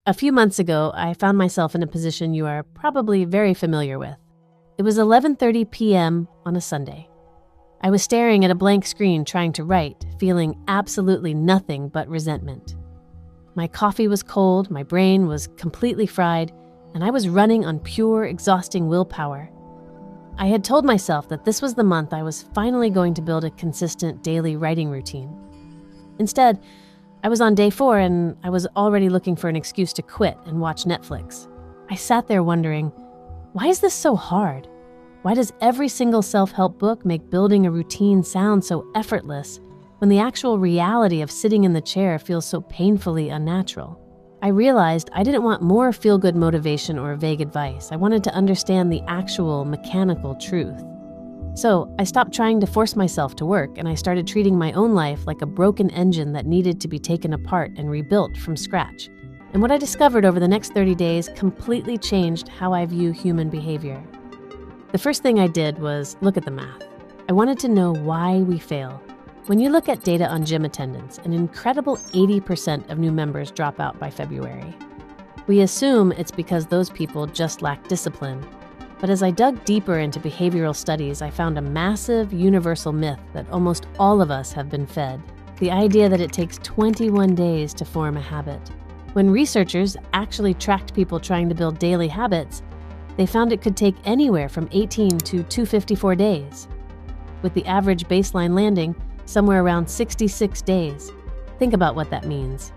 A few months ago, I found myself in a position you are probably very familiar with. It was 11:30 p.m. on a Sunday. I was staring at a blank screen trying to write, feeling absolutely nothing but resentment. My coffee was cold, my brain was completely fried, and I was running on pure, exhausting willpower. I had told myself that this was the month I was finally going to build a consistent daily writing routine. Instead, I was on day 4 and I was already looking for an excuse to quit and watch Netflix. I sat there wondering, why is this so hard? Why does every single self-help book make building a routine sound so effortless when the actual reality of sitting in the chair feels so painfully unnatural? I realized I didn't want more feel-good motivation or vague advice. I wanted to understand the actual mechanical truth. So I stopped trying to force myself to work, and I started treating my own life like a broken engine that needed to be taken apart and rebuilt from scratch. And what I discovered over the next 30 days completely changed how I view human behavior. The first thing I did was look at the math. I wanted to know why we fail. When you look at data on gym attendance, an incredible 80% of new members drop out by February. We assume it's because those people just lack discipline. But as I dug deeper into behavioral studies, I found a massive universal myth that almost all of us have been fed. The idea that it takes 21 days to form a habit. When researchers actually tracked people trying to build daily habits, they found it could take anywhere from 18 to 254 days, with the average baseline landing somewhere around 66 days. Think about what that means.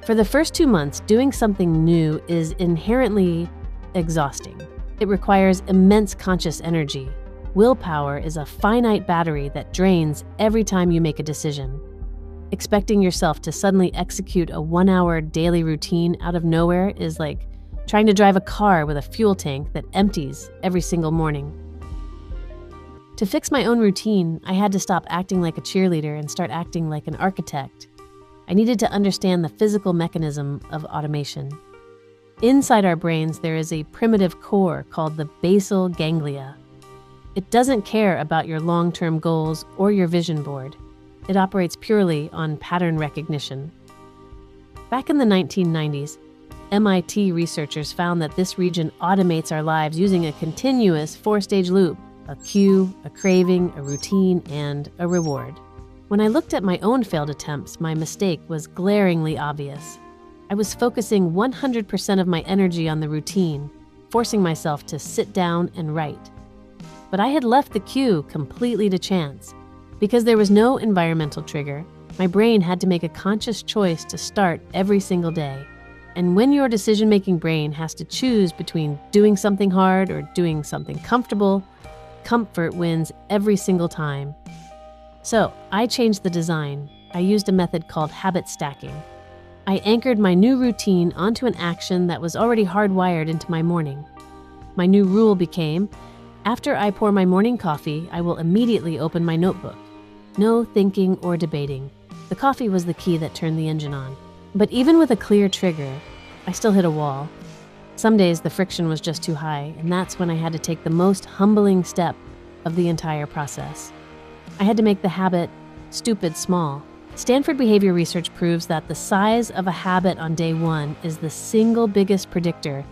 For the first 2 months, doing something new is inherently exhausting. It requires immense conscious energy. Willpower is a finite battery that drains every time you make a decision. Expecting yourself to suddenly execute a 1-hour daily routine out of nowhere is like trying to drive a car with a fuel tank that empties every single morning. To fix my own routine, I had to stop acting like a cheerleader and start acting like an architect. I needed to understand the physical mechanism of automation. Inside our brains, there is a primitive core called the basal ganglia. It doesn't care about your long-term goals or your vision board. It operates purely on pattern recognition. Back in the 1990s, MIT researchers found that this region automates our lives using a continuous 4-stage loop: a cue, a craving, a routine, and a reward. When I looked at my own failed attempts, my mistake was glaringly obvious. I was focusing 100% of my energy on the routine, forcing myself to sit down and write. But I had left the cue completely to chance. Because there was no environmental trigger, my brain had to make a conscious choice to start every single day. And when your decision-making brain has to choose between doing something hard or doing something comfortable, comfort wins every single time. So I changed the design. I used a method called habit stacking. I anchored my new routine onto an action that was already hardwired into my morning. My new rule became, after I pour my morning coffee, I will immediately open my notebook. No thinking or debating. The coffee was the key that turned the engine on. But even with a clear trigger, I still hit a wall. Some days the friction was just too high, and that's when I had to take the most humbling step of the entire process. I had to make the habit stupid small. Stanford behavior research proves that the size of a habit on day 1 is the single biggest predictor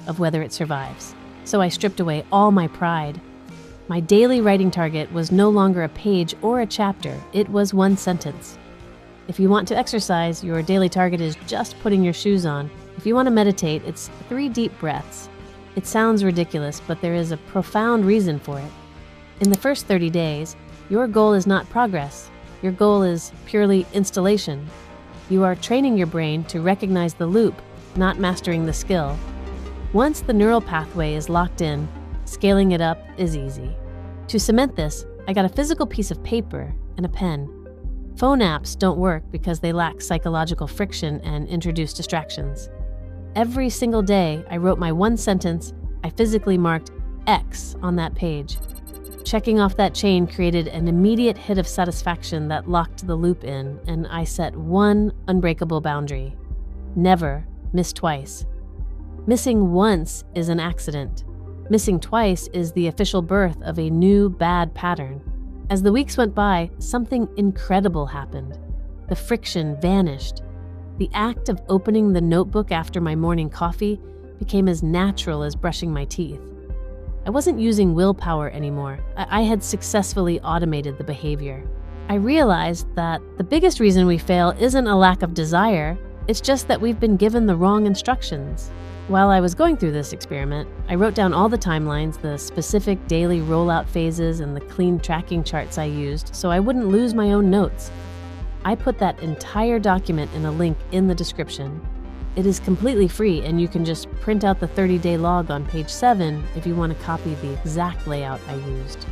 of whether it survives. So I stripped away all my pride. My daily writing target was no longer a page or a chapter, it was 1 sentence. If you want to exercise, your daily target is just putting your shoes on. If you want to meditate, it's 3 deep breaths. It sounds ridiculous, but there is a profound reason for it. In the first 30 days, your goal is not progress. Your goal is purely installation. You are training your brain to recognize the loop, not mastering the skill. Once the neural pathway is locked in, scaling it up is easy. To cement this, I got a physical piece of paper and a pen. Phone apps don't work because they lack psychological friction and introduce distractions. Every single day, I wrote my 1 sentence. I physically marked X on that page. Checking off that chain created an immediate hit of satisfaction that locked the loop in, and I set 1 unbreakable boundary. Never miss twice. Missing once is an accident. Missing twice is the official birth of a new bad pattern. As the weeks went by, something incredible happened. The friction vanished. The act of opening the notebook after my morning coffee became as natural as brushing my teeth. I wasn't using willpower anymore. I had successfully automated the behavior. I realized that the biggest reason we fail isn't a lack of desire, it's just that we've been given the wrong instructions. While I was going through this experiment, I wrote down all the timelines, the specific daily rollout phases, and the clean tracking charts I used so I wouldn't lose my own notes. I put that entire document in a link in the description. It is completely free, and you can just print out the 30-day log on page 7 if you want to copy the exact layout I used.